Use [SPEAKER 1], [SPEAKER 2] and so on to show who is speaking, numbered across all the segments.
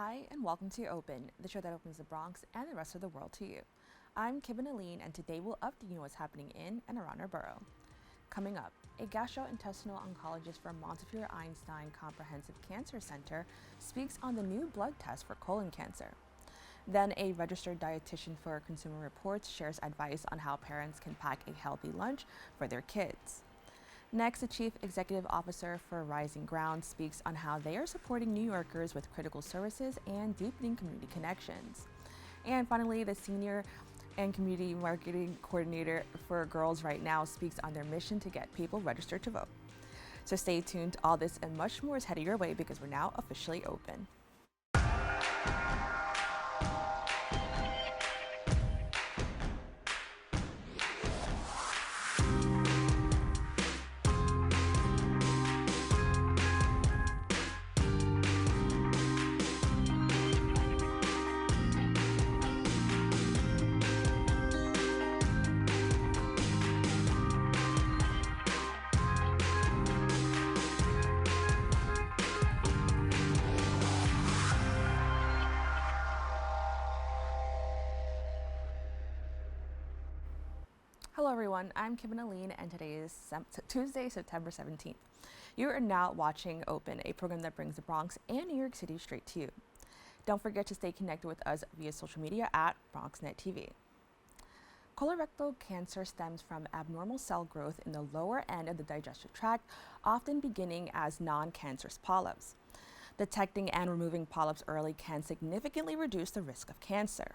[SPEAKER 1] Hi, and welcome to Open, the show that opens the Bronx and the rest of the world to you. I'm Kibin Alleyne, and today we'll update you on what's happening in and around our borough. Coming up, a gastrointestinal oncologist from Montefiore Einstein Comprehensive Cancer Center speaks on the new blood test for colon cancer. Then a registered dietitian for Consumer Reports shares advice on how parents can pack a healthy lunch for their kids. Next, the Chief Executive Officer for Rising Ground speaks on how they are supporting New Yorkers with critical services and deepening community connections. And finally, the Senior and Community Marketing Coordinator for Girls Right Now speaks on their mission to get people registered to vote. So stay tuned. All this and much more is headed your way because we're now officially open. Hello everyone, I'm Kibin Alleyne and today is Tuesday, September 17th. You are now watching Open, a program that brings the Bronx and New York City straight to you. Don't forget to stay connected with us via social media at BronxNet TV. Colorectal cancer stems from abnormal cell growth in the lower end of the digestive tract, often beginning as non-cancerous polyps. Detecting and removing polyps early can significantly reduce the risk of cancer.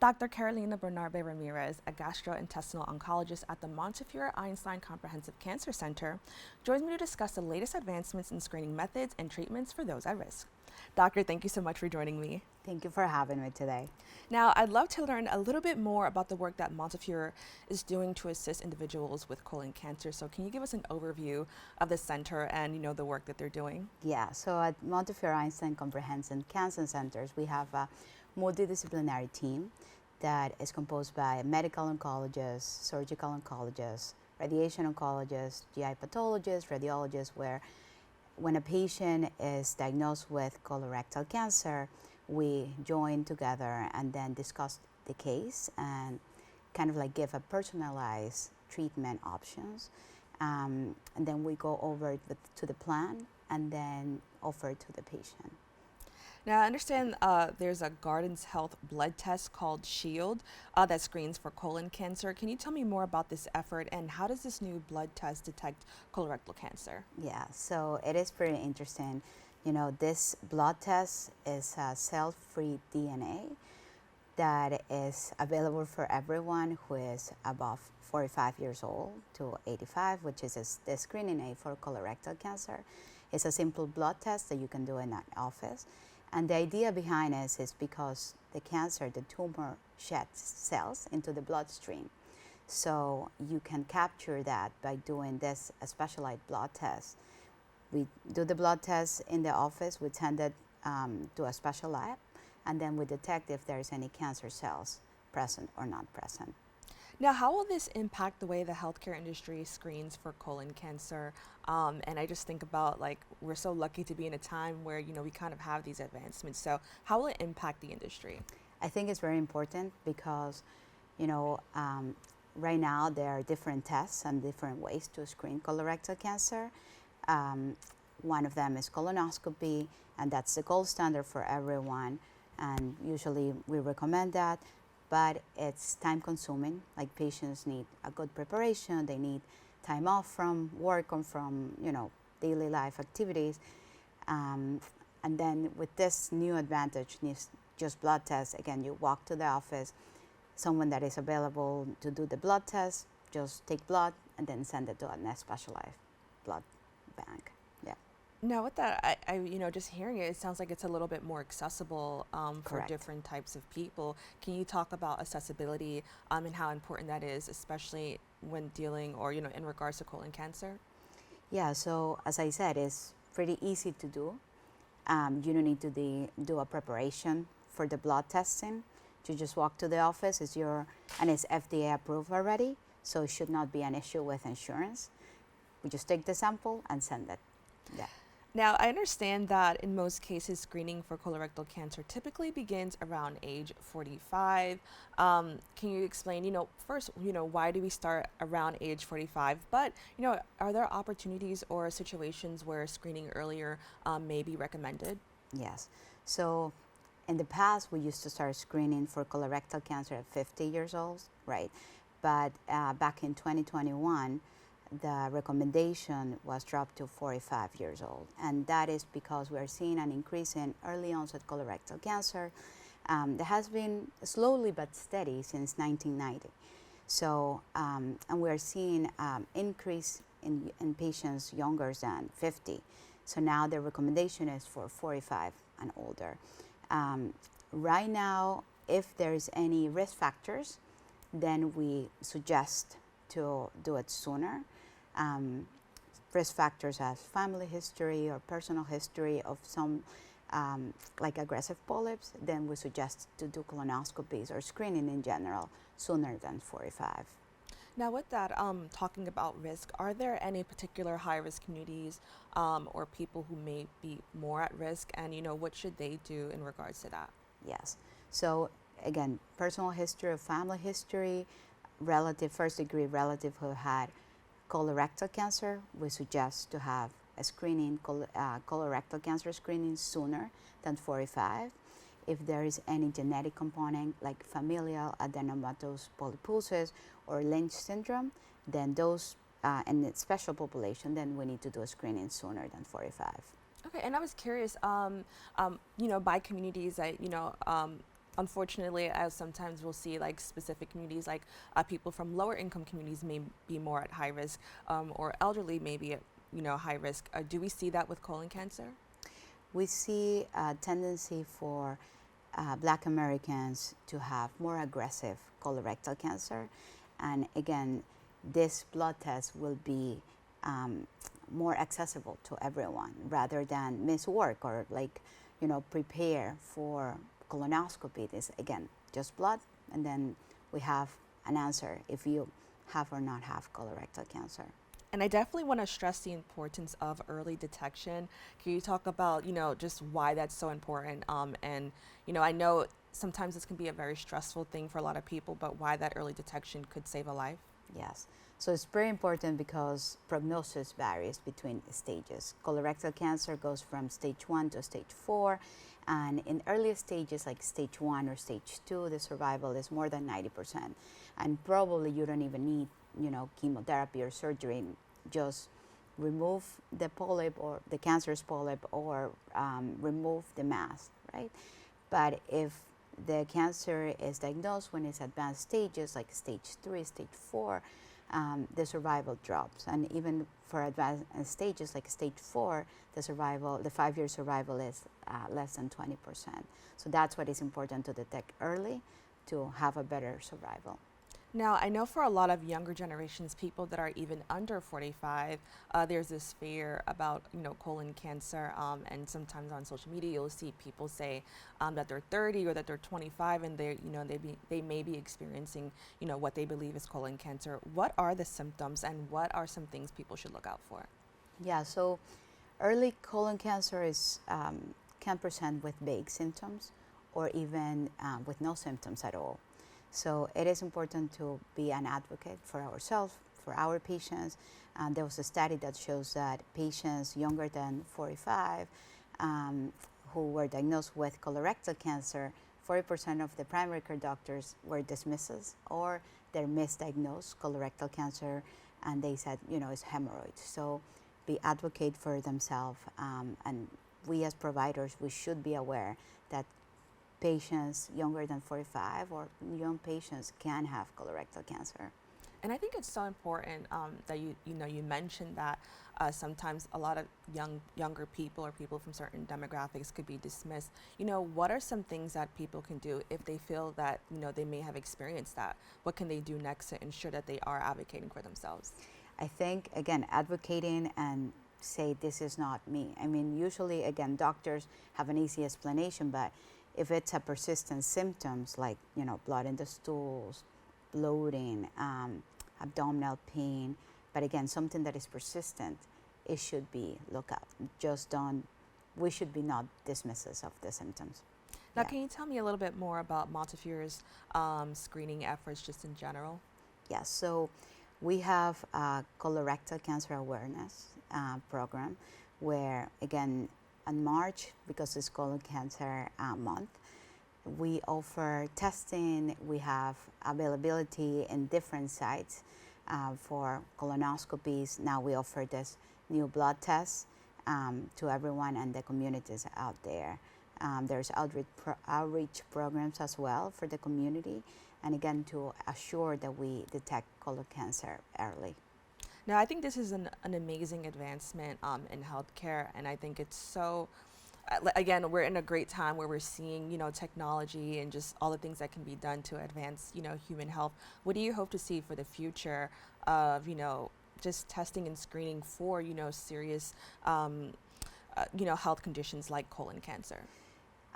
[SPEAKER 1] Dr. Bernabe Ramirez, a gastrointestinal oncologist at the Montefiore Einstein Comprehensive Cancer Center, joins me to discuss the latest advancements in screening methods and treatments for those at risk. Doctor, thank you so much for joining me.
[SPEAKER 2] Thank you for having me today.
[SPEAKER 1] Now, I'd love to learn a little bit more about the work that Montefiore is doing to assist individuals with colon cancer. So can you give us an overview of the center and the work that they're doing?
[SPEAKER 2] Yeah, so at Montefiore Einstein Comprehensive Cancer Centers, we have a multidisciplinary team that is composed by a medical oncologist, surgical oncologist, radiation oncologist, GI pathologist, radiologist, where when a patient is diagnosed with colorectal cancer, we join together and then discuss the case and kind of like give a personalized treatment options. And then we go over to the plan and then offer it to the patient.
[SPEAKER 1] Now, I understand there's a Guardant Health blood test called SHIELD that screens for colon cancer. Can you tell me more about this effort and how does this new blood test detect colorectal cancer?
[SPEAKER 2] Yeah, so it is pretty interesting. This blood test is a cell-free DNA that is available for everyone who is above 45 years old to 85, which is the screening aid for colorectal cancer. It's a simple blood test that you can do in an office. And the idea behind it is because the cancer, the tumor sheds cells into the bloodstream. So you can capture that by doing this specialized blood test. We do the blood test in the office, we send it to a special lab, and then we detect if there's any cancer cells present or not present.
[SPEAKER 1] Now, how will this impact the way the healthcare industry screens for colon cancer? And I just think about, we're so lucky to be in a time where, we kind of have these advancements. So how will it impact the industry?
[SPEAKER 2] I think it's very important because, right now there are different tests and different ways to screen colorectal cancer. One of them is colonoscopy, and that's the gold standard for everyone. And usually we recommend that. But it's time consuming, like patients need a good preparation, they need time off from work or from, daily life activities. And then with this new advantage, just blood tests, again, you walk to the office, someone that is available to do the blood test, just take blood and then send it to a specialized blood bank. Yeah.
[SPEAKER 1] Now, with that, I just hearing it, it sounds like it's a little bit more accessible for different types of people. Can you talk about accessibility and how important that is, especially when dealing or, in regards to colon cancer?
[SPEAKER 2] Yeah, so as I said, it's pretty easy to do. You don't need to do a preparation for the blood testing. You just walk to the office, and it's FDA approved already, so it should not be an issue with insurance. We just take the sample and send it. Yeah.
[SPEAKER 1] Now, I understand that in most cases, screening for colorectal cancer typically begins around age 45. Can you explain, first, why do we start around age 45? But, are there opportunities or situations where screening earlier may be recommended?
[SPEAKER 2] Yes. So in the past, we used to start screening for colorectal cancer at 50 years old, right? But back in 2021, the recommendation was dropped to 45 years old. And that is because we're seeing an increase in early onset colorectal cancer that has been slowly but steady since 1990. So, and we're seeing increase in patients younger than 50. So now the recommendation is for 45 and older. Right now, if there's any risk factors, then we suggest to do it sooner. Risk factors as family history or personal history of some like aggressive polyps, then we suggest to do colonoscopies or screening in general sooner than 45.
[SPEAKER 1] Now, with that, talking about risk, are there any particular high-risk communities or people who may be more at risk, and what should they do in regards to that?
[SPEAKER 2] Yes. So again, personal history or family history, first-degree relative who had colorectal cancer, we suggest to have a screening, colorectal cancer screening sooner than 45. If there is any genetic component like familial adenomatous polyposis or Lynch syndrome, then those, and it's special population, then we need to do a screening sooner than 45.
[SPEAKER 1] Okay, and I was curious, by communities, unfortunately, I sometimes will see like specific communities, like people from lower income communities may be more at high risk, or elderly may be at, high risk. Do we see that with colon cancer?
[SPEAKER 2] We see a tendency for Black Americans to have more aggressive colorectal cancer. And again, this blood test will be more accessible to everyone rather than miss work or prepare for colonoscopy. This again, just blood, and then we have an answer if you have or not have colorectal cancer.
[SPEAKER 1] And I definitely want to stress the importance of early detection. Can you talk about, just why that's so important? And, I know sometimes this can be a very stressful thing for a lot of people, but why that early detection could save a life?
[SPEAKER 2] Yes. So it's very important because prognosis varies between stages. Colorectal cancer goes from stage 1 to stage 4. And in earlier stages like stage 1 or stage 2, the survival is more than 90%. And probably you don't even need chemotherapy or surgery. Just remove the polyp or the cancerous polyp or remove the mass, right? But if the cancer is diagnosed when it's advanced stages like stage 3, stage 4, the survival drops. And even for advanced stages like stage 4, the 5-year survival is less than 20%. So that's what is important to detect early to have a better survival.
[SPEAKER 1] Now, I know for a lot of younger generations, people that are even under 45, there's this fear about, colon cancer, and sometimes on social media, you'll see people say that they're 30 or that they're 25, and they may be experiencing, what they believe is colon cancer. What are the symptoms, and what are some things people should look out for?
[SPEAKER 2] Yeah, so early colon cancer can present with vague symptoms or even with no symptoms at all. So it is important to be an advocate for ourselves, for our patients. There was a study that shows that patients younger than 45 who were diagnosed with colorectal cancer, 40% of the primary care doctors were dismissed or they're misdiagnosed colorectal cancer, and they said, it's hemorrhoids. So be advocate for themselves, and we as providers, we should be aware that patients younger than 45 or young patients can have colorectal cancer.
[SPEAKER 1] And I think it's so important that you mentioned that sometimes a lot of younger people or people from certain demographics could be dismissed. What are some things that people can do if they feel that they may have experienced that? What can they do next to ensure that they are advocating for themselves?
[SPEAKER 2] I think again, advocating and say this is not me. I mean, usually again, doctors have an easy explanation, but if it's a persistent symptoms like blood in the stools, bloating, abdominal pain, but again something that is persistent, it should be looked at. Just don't, we should be not dismissive of the symptoms.
[SPEAKER 1] Now, can you tell me a little bit more about Montefiore's screening efforts just in general?
[SPEAKER 2] Yes, so we have a colorectal cancer awareness program where, again, in March, because it's colon cancer month, we offer testing. We have availability in different sites for colonoscopies. Now we offer this new blood test to everyone and the communities out there. There's outreach programs as well for the community, and again, to assure that we detect colon cancer early.
[SPEAKER 1] Now, I think this is an amazing advancement in healthcare, and I think it's so, again, we're in a great time where we're seeing, technology and just all the things that can be done to advance, human health. What do you hope to see for the future of, just testing and screening for, serious, health conditions like colon cancer?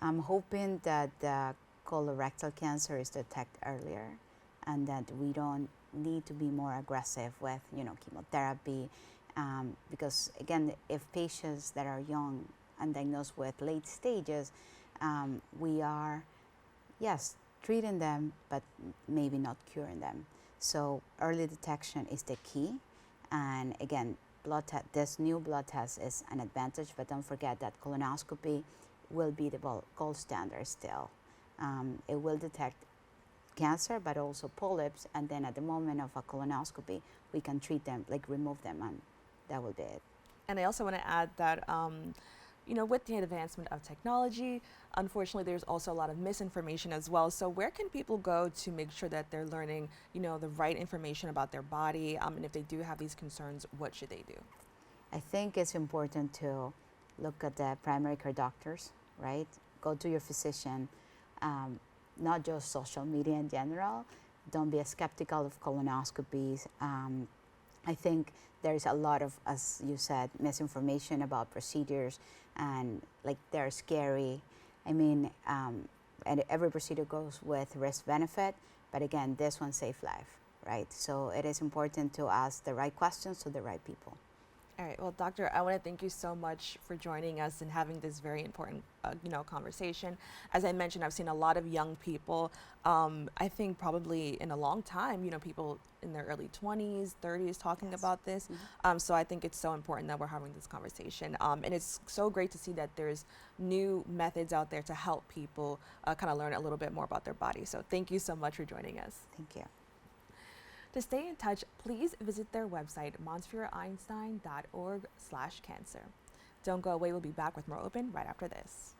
[SPEAKER 2] I'm hoping that the colorectal cancer is detected earlier, and that we don't need to be more aggressive with, chemotherapy, because again, if patients that are young and diagnosed with late stages, we are, yes, treating them, but maybe not curing them. So early detection is the key, and again, this new blood test is an advantage, but don't forget that colonoscopy will be the gold standard still. It will detect cancer, but also polyps, and then at the moment of a colonoscopy, we can treat them, like remove them, and that will be it.
[SPEAKER 1] And I also want to add that, with the advancement of technology, unfortunately, there's also a lot of misinformation as well. So where can people go to make sure that they're learning, the right information about their body? And if they do have these concerns, what should they do?
[SPEAKER 2] I think it's important to look at the primary care doctors, right? Go to your physician, not just social media in general. Don't be skeptical of colonoscopies. I think there's a lot of, as you said, misinformation about procedures, and like they're scary. I mean, and every procedure goes with risk benefit, but again, this one saves life, right? So it is important to ask the right questions to the right people.
[SPEAKER 1] All right. Well, Doctor, I want to thank you so much for joining us and having this very important, conversation. As I mentioned, I've seen a lot of young people. I think probably in a long time, people in their early 20s, 30s talking about this. Mm-hmm. So I think it's so important that we're having this conversation. And it's so great to see that there's new methods out there to help people kind of learn a little bit more about their body. So thank you so much for joining us.
[SPEAKER 2] Thank you.
[SPEAKER 1] To stay in touch, please visit their website, montefioreeinstein.org/cancer. Don't go away. We'll be back with more Open right after this.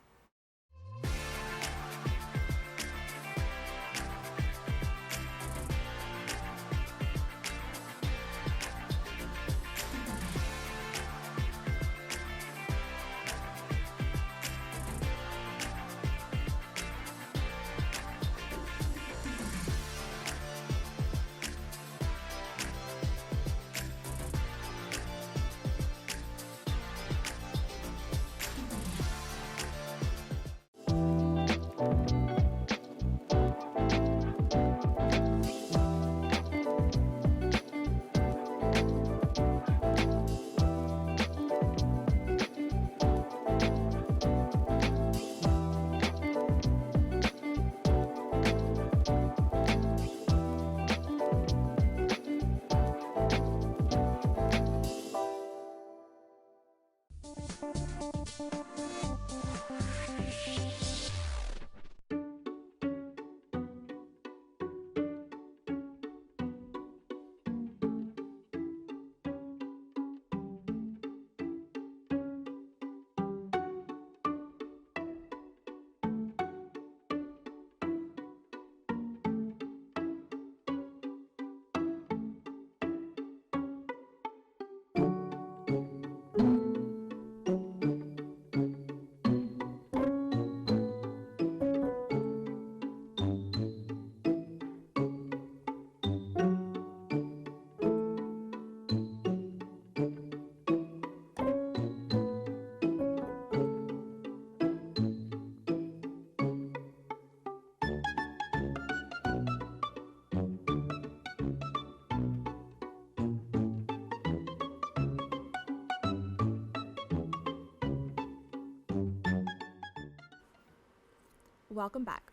[SPEAKER 1] Welcome back.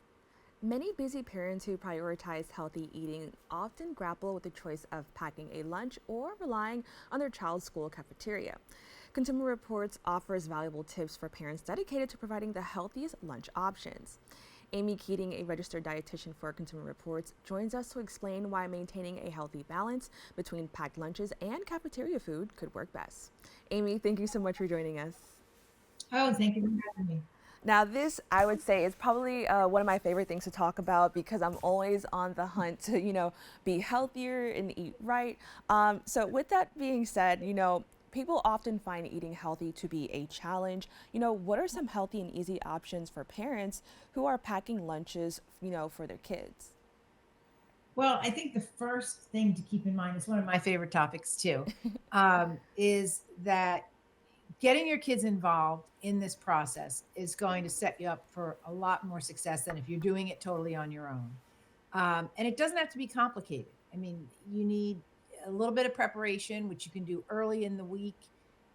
[SPEAKER 1] Many busy parents who prioritize healthy eating often grapple with the choice of packing a lunch or relying on their child's school cafeteria. Consumer Reports offers valuable tips for parents dedicated to providing the healthiest lunch options. Amy Keating, a registered dietitian for Consumer Reports, joins us to explain why maintaining a healthy balance between packed lunches and cafeteria food could work best. Amy, thank you so much for joining us.
[SPEAKER 3] Oh, thank you for having me.
[SPEAKER 1] Now, this I would say is probably one of my favorite things to talk about because I'm always on the hunt to, be healthier and eat right. So, with that being said, people often find eating healthy to be a challenge. What are some healthy and easy options for parents who are packing lunches, for their kids?
[SPEAKER 3] Well, I think the first thing to keep in mind is one of my favorite topics too, is that getting your kids involved in this process is going to set you up for a lot more success than if you're doing it totally on your own. And it doesn't have to be complicated. I mean, you need a little bit of preparation, which you can do early in the week,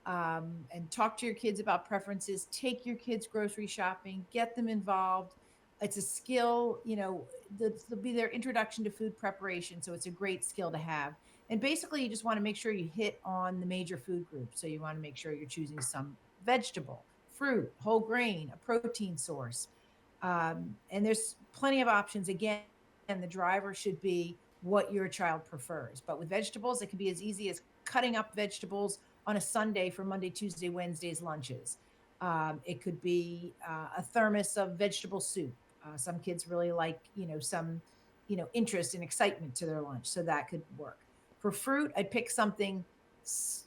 [SPEAKER 3] and talk to your kids about preferences. Take your kids grocery shopping, get them involved. It's a skill, that'll be their introduction to food preparation. So it's a great skill to have. And basically, you just want to make sure you hit on the major food groups. So you want to make sure you're choosing some vegetable, fruit, whole grain, a protein source. And there's plenty of options. Again, and the driver should be what your child prefers. But with vegetables, it can be as easy as cutting up vegetables on a Sunday for Monday, Tuesday, Wednesday's lunches. It could be a thermos of vegetable soup. Some kids really like, some, interest and excitement to their lunch. So that could work. For fruit, I'd pick something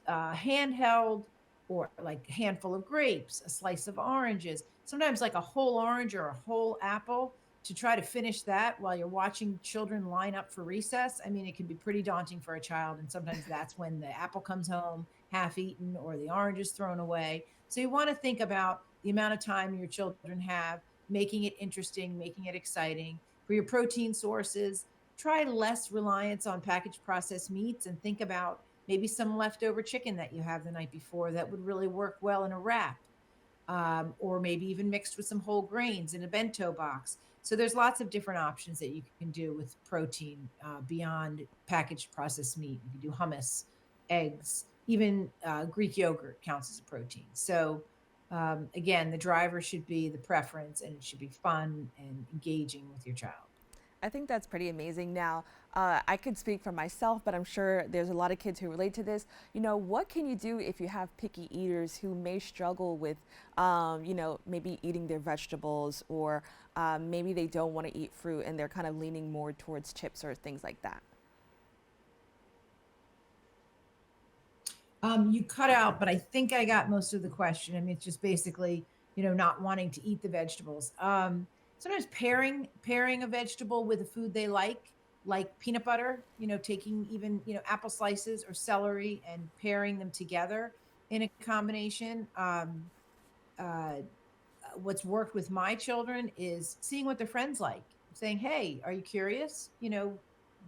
[SPEAKER 3] handheld or like a handful of grapes, a slice of oranges, sometimes like a whole orange or a whole apple to try to finish that while you're watching children line up for recess. I mean, it can be pretty daunting for a child. And sometimes that's when the apple comes home half eaten or the orange is thrown away. So you want to think about the amount of time your children have, making it interesting, making it exciting. For your protein sources, try less reliance on packaged processed meats and think about maybe some leftover chicken that you have the night before that would really work well in a wrap, or maybe even mixed with some whole grains in a bento box. So there's lots of different options that you can do with protein beyond packaged processed meat. You can do hummus, eggs, even Greek yogurt counts as a protein. So again, the driver should be the preference, and it should be fun and engaging with your child.
[SPEAKER 1] I think that's pretty amazing. Now, I could speak for myself, but I'm sure there's a lot of kids who relate to this. What can you do if you have picky eaters who may struggle with, maybe eating their vegetables, or maybe they don't want to eat fruit and they're kind of leaning more towards chips or things like that?
[SPEAKER 3] You cut out, but I think I got most of the question. I mean, it's just basically, not wanting to eat the vegetables. Sometimes pairing a vegetable with a food they like peanut butter, taking even, apple slices or celery and pairing them together in a combination. Uh, what's worked with my children is seeing what their friends like, saying, "Hey, are you curious?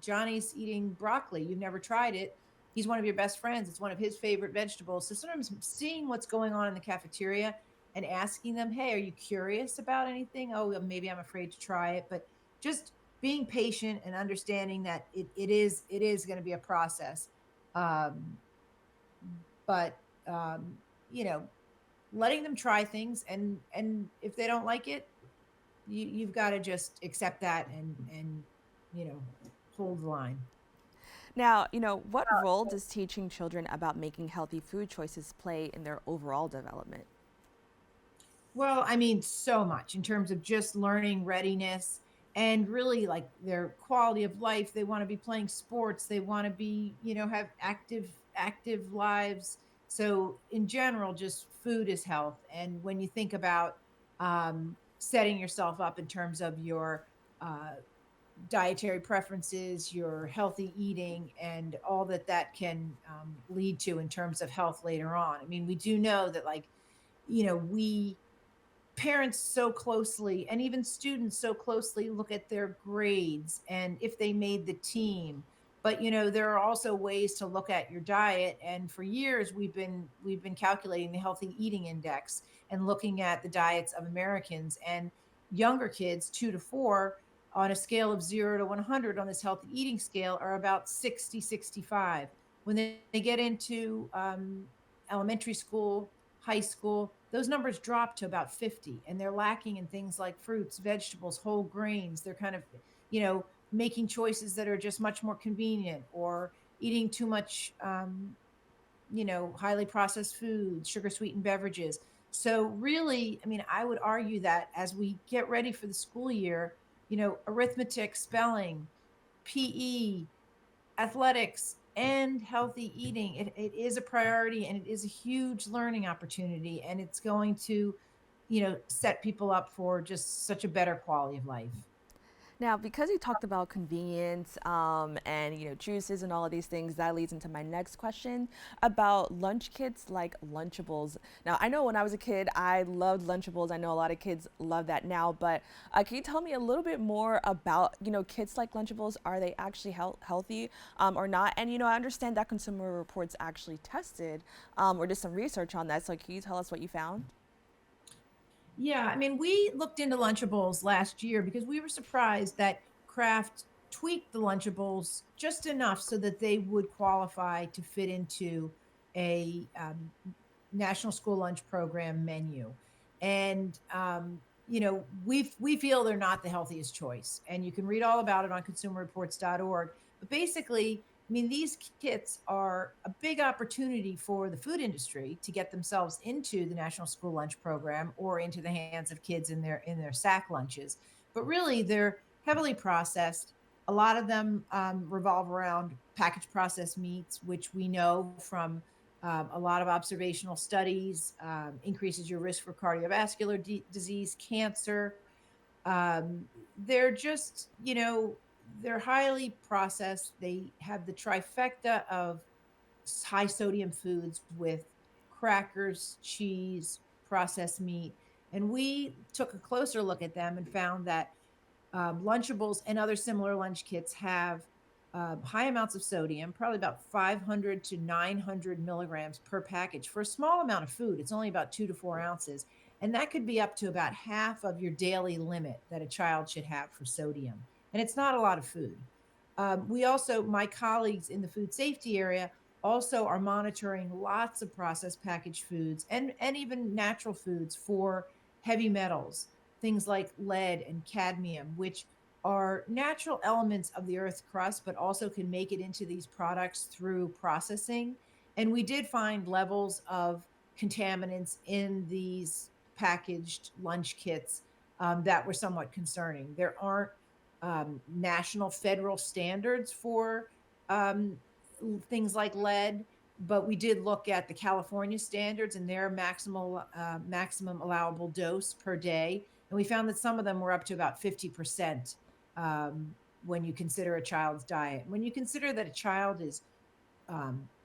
[SPEAKER 3] Johnny's eating broccoli. You've never tried it. He's one of your best friends. It's one of his favorite vegetables." So sometimes seeing what's going on in the cafeteria and asking them, "Hey, are you curious about anything? Oh, maybe I'm afraid to try it." But just being patient and understanding that it is going to be a process. Um, but you know, letting them try things, and if they don't like it, you've got to just accept that and you know hold the line.
[SPEAKER 1] Now, what role does teaching children about making healthy food choices play in their overall development?
[SPEAKER 3] Well, I mean, so much in terms of just learning readiness and really like their quality of life. They want to be playing sports. They want to be, have active lives. So in general, just food is health. And when you think about setting yourself up in terms of your uh, dietary preferences, your healthy eating, and all that can lead to in terms of health later on. I mean, we do know that like, we parents so closely and even students so closely look at their grades and if they made the team. But there are also ways to look at your diet, and for years we've been calculating the healthy eating index and looking at the diets of Americans. And younger kids, 2 to 4, on a scale of 0 to 100 on this healthy eating scale are about 60, 65. When they get into elementary school, high school, those numbers drop to about 50, and they're lacking in things like fruits, vegetables, whole grains. They're kind of, making choices that are just much more convenient, or eating too much, highly processed foods, sugar sweetened beverages. So really, I mean, I would argue that as we get ready for the school year, arithmetic, spelling, PE, athletics, and healthy eating, it is a priority, and it is a huge learning opportunity, and it's going to, set people up for just such a better quality of life.
[SPEAKER 1] Now, because you talked about convenience and juices and all of these things, that leads into my next question about lunch kits like Lunchables. Now, I know when I was a kid, I loved Lunchables. I know a lot of kids love that now, but can you tell me a little bit more about kits like Lunchables? Are they actually healthy or not? And I understand that Consumer Reports actually tested or did some research on that. So can you tell us what you found?
[SPEAKER 3] Yeah, I mean, we looked into Lunchables last year because we were surprised that Kraft tweaked the Lunchables just enough so that they would qualify to fit into a National School Lunch Program menu. And we feel they're not the healthiest choice, and you can read all about it on consumerreports.org. But basically, I mean, these kits are a big opportunity for the food industry to get themselves into the National School Lunch Program or into the hands of kids in their sack lunches. But really, they're heavily processed. A lot of them revolve around packaged processed meats, which we know from a lot of observational studies increases your risk for cardiovascular disease, cancer. Um, they're just, they're highly processed. They have the trifecta of high sodium foods with crackers, cheese, processed meat. And we took a closer look at them and found that Lunchables and other similar lunch kits have high amounts of sodium, probably about 500 to 900 milligrams per package. For a small amount of food, it's only about 2 to 4 ounces. And that could be up to about half of your daily limit that a child should have for sodium. And it's not a lot of food. We also, my colleagues in the food safety area, also are monitoring lots of processed packaged foods and even natural foods for heavy metals, things like lead and cadmium, which are natural elements of the Earth's crust, but also can make it into these products through processing. And we did find levels of contaminants in these packaged lunch kits that were somewhat concerning. There aren't national federal standards for um, things like lead, but we did look at the California standards and their maximum allowable dose per day, and we found that some of them were up to about 50% when you consider a child's diet. When you consider that a child is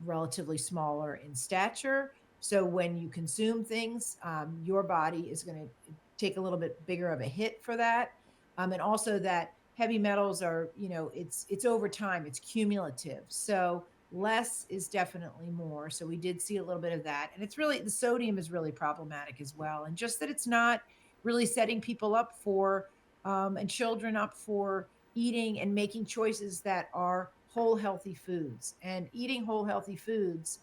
[SPEAKER 3] relatively smaller in stature, so when you consume things, your body is going to take a little bit bigger of a hit for that, and also that heavy metals are, it's over time, it's cumulative. So less is definitely more. So we did see a little bit of that. And it's really, the sodium is really problematic as well. And just that it's not really setting people up for, and children up for eating and making choices that are whole healthy foods. And eating whole healthy foods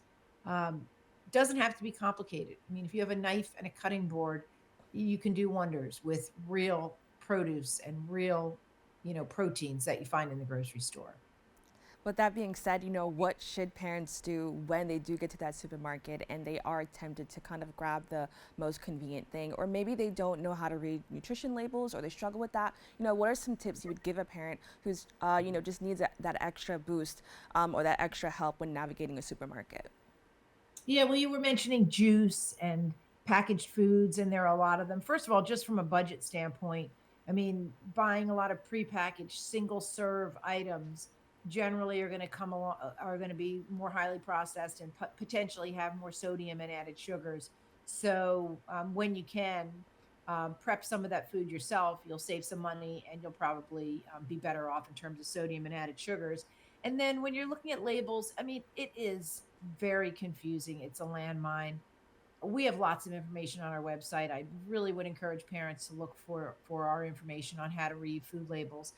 [SPEAKER 3] um, doesn't have to be complicated. I mean, if you have a knife and a cutting board, you can do wonders with real produce and real, proteins that you find in the grocery store.
[SPEAKER 1] With that being said, what should parents do when they do get to that supermarket and they are tempted to kind of grab the most convenient thing, or maybe they don't know how to read nutrition labels or they struggle with that? What are some tips you would give a parent who's, just needs that extra boost or that extra help when navigating a supermarket?
[SPEAKER 3] Yeah, well, you were mentioning juice and packaged foods, and there are a lot of them. First of all, just from a budget standpoint, I mean, buying a lot of prepackaged single serve items generally are going to come along, are going to be more highly processed and potentially have more sodium and added sugars. So when you can prep some of that food yourself, you'll save some money, and you'll probably be better off in terms of sodium and added sugars. And then when you're looking at labels, I mean, it is very confusing. It's a landmine. we have lots of information on our website. I really would encourage parents to look for our information on how to read food labels.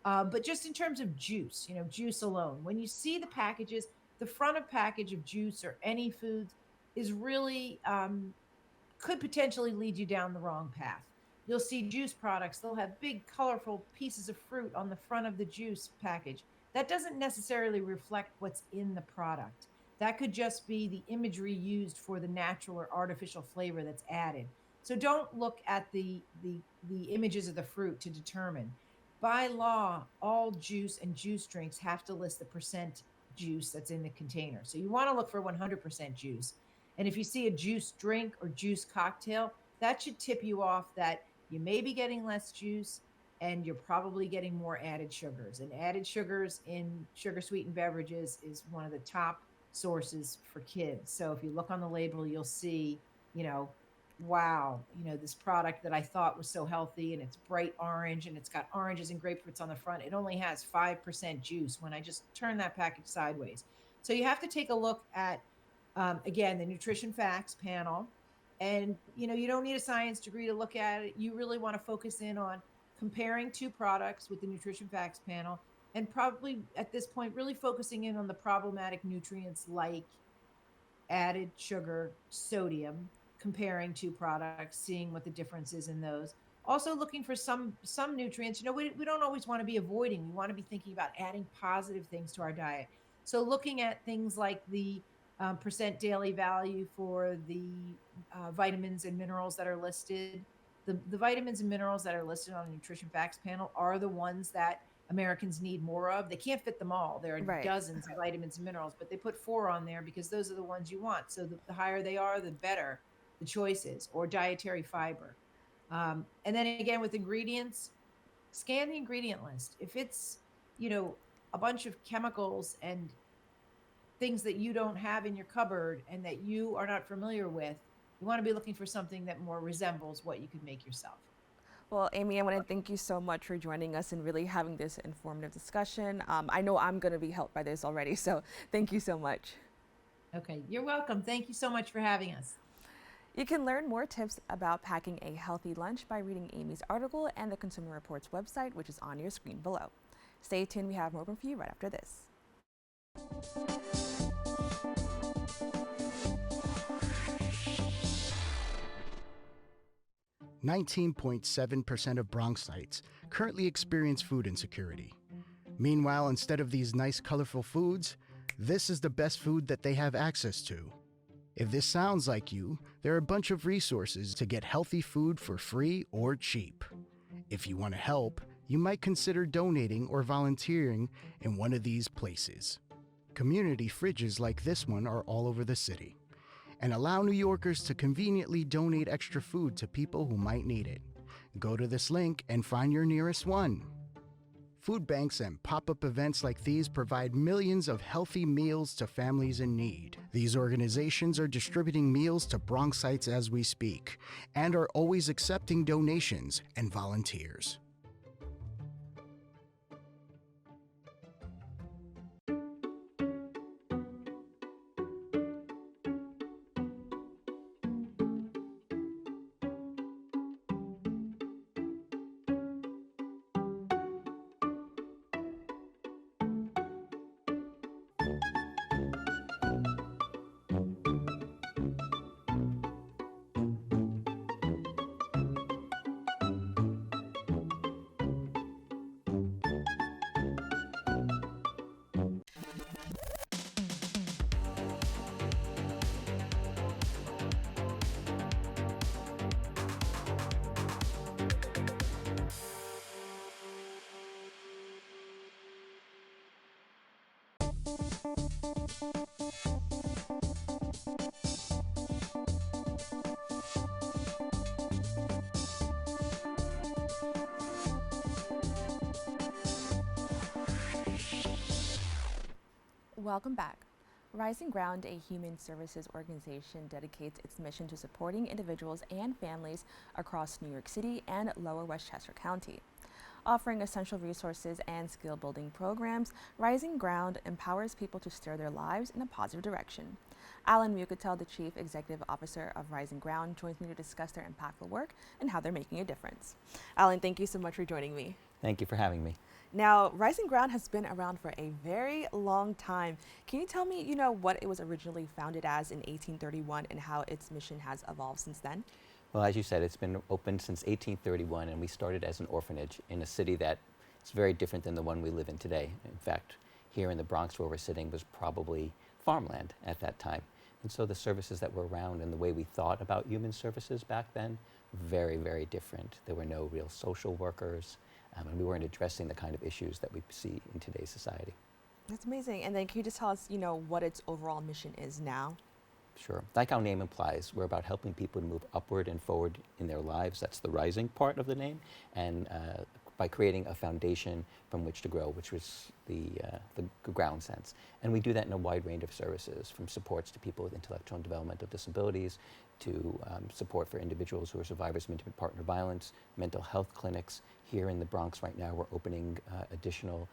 [SPEAKER 3] But just in terms of juice, juice alone, when you see the packages, the front of package of juice or any foods is really could potentially lead you down the wrong path. You'll see juice products, they'll have big, colorful pieces of fruit on the front of the juice package. That doesn't necessarily reflect what's in the product. That could just be the imagery used for the natural or artificial flavor that's added. So don't look at the images of the fruit to determine. By law, all juice and juice drinks have to list the percent juice that's in the container. So you want to look for 100% juice. And if you see a juice drink or juice cocktail, that should tip you off that you may be getting less juice and you're probably getting more added sugars. And added sugars in sugar sweetened beverages is one of the top sources for kids. So if you look on the label, you'll see, wow, this product that I thought was so healthy and it's bright orange and it's got oranges and grapefruits on the front. It only has 5% juice when I just turn that package sideways. So you have to take a look at, again, the nutrition facts panel. And, you don't need a science degree to look at it. You really want to focus in on comparing two products with the nutrition facts panel, and probably at this point, really focusing in on the problematic nutrients like added sugar, sodium, comparing two products, seeing what the difference is in those. Also looking for some nutrients. We don't always want to be avoiding. We want to be thinking about adding positive things to our diet. So looking at things like the percent daily value for the vitamins and minerals that are listed. The vitamins and minerals that are listed on the nutrition facts panel are the ones that Americans need more of. They can't fit them all. There are dozens of vitamins and minerals, but they put 4 on there because those are the ones you want. So the higher they are, the better the choice is, or dietary fiber. And then again, with ingredients, scan the ingredient list. If it's, a bunch of chemicals and things that you don't have in your cupboard and that you are not familiar with, you want to be looking for something that more resembles what you could make yourself.
[SPEAKER 1] Well, Amy, I want to thank you so much for joining us and really having this informative discussion. I know I'm going to be helped by this already, so thank you so much.
[SPEAKER 3] Okay, you're welcome. Thank you so much for having us.
[SPEAKER 1] You can learn more tips about packing a healthy lunch by reading Amy's article and the Consumer Reports website, which is on your screen below. Stay tuned, we have more for you right after this.
[SPEAKER 4] 19.7% of Bronxites currently experience food insecurity. Meanwhile, instead of these nice, colorful foods, this is the best food that they have access to. If this sounds like you, there are a bunch of resources to get healthy food for free or cheap. If you want to help, you might consider donating or volunteering in one of these places. Community fridges like this one are all over the city and allow New Yorkers to conveniently donate extra food to people who might need it. Go to this link and find your nearest one. Food banks and pop-up events like these provide millions of healthy meals to families in need. These organizations are distributing meals to Bronxites as we speak and are always accepting donations and volunteers.
[SPEAKER 1] Welcome back. Rising Ground, a human services organization, dedicates its mission to supporting individuals and families across New York City and Lower Westchester County. Offering essential resources and skill building programs, Rising Ground empowers people to steer their lives in a positive direction. Alan Mucatel, the Chief Executive Officer of Rising Ground, joins me to discuss their impactful work and how they're making a difference. Alan, thank you so much for joining me.
[SPEAKER 5] Thank you for having me.
[SPEAKER 1] Now, Rising Ground has been around for a very long time. Can you tell me, what it was originally founded as in 1831 and how its mission has evolved since then?
[SPEAKER 5] Well, as you said, it's been open since 1831, and we started as an orphanage in a city that is very different than the one we live in today. In fact, here in the Bronx where we're sitting was probably farmland at that time. And so the services that were around and the way we thought about human services back then, very, very different. There were no real social workers, and we weren't addressing the kind of issues that we see in today's society.
[SPEAKER 1] That's amazing. And then can you just tell us, what its overall mission is now?
[SPEAKER 5] Sure. Like our name implies, we're about helping people to move upward and forward in their lives. That's the rising part of the name. And by creating a foundation from which to grow, which was the ground sense. And we do that in a wide range of services, from supports to people with intellectual and developmental disabilities, to support for individuals who are survivors of intimate partner violence, mental health clinics. Here in the Bronx right now, we're opening additional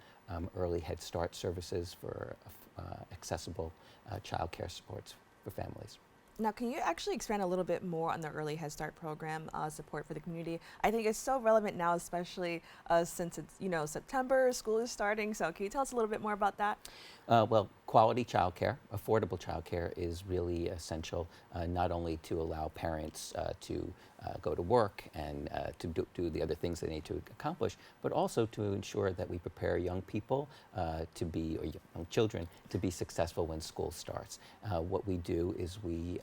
[SPEAKER 5] early Head Start services for accessible child care supports for families.
[SPEAKER 1] Now, can you actually expand a little bit more on the Early Head Start program support for the community? I think it's so relevant now, especially since it's, September, school is starting. So can you tell us a little bit more about that?
[SPEAKER 5] Well, quality childcare, affordable childcare is really essential, not only to allow parents to go to work and to do the other things they need to accomplish, but also to ensure that we prepare young people or young children to be successful when school starts. What we do is we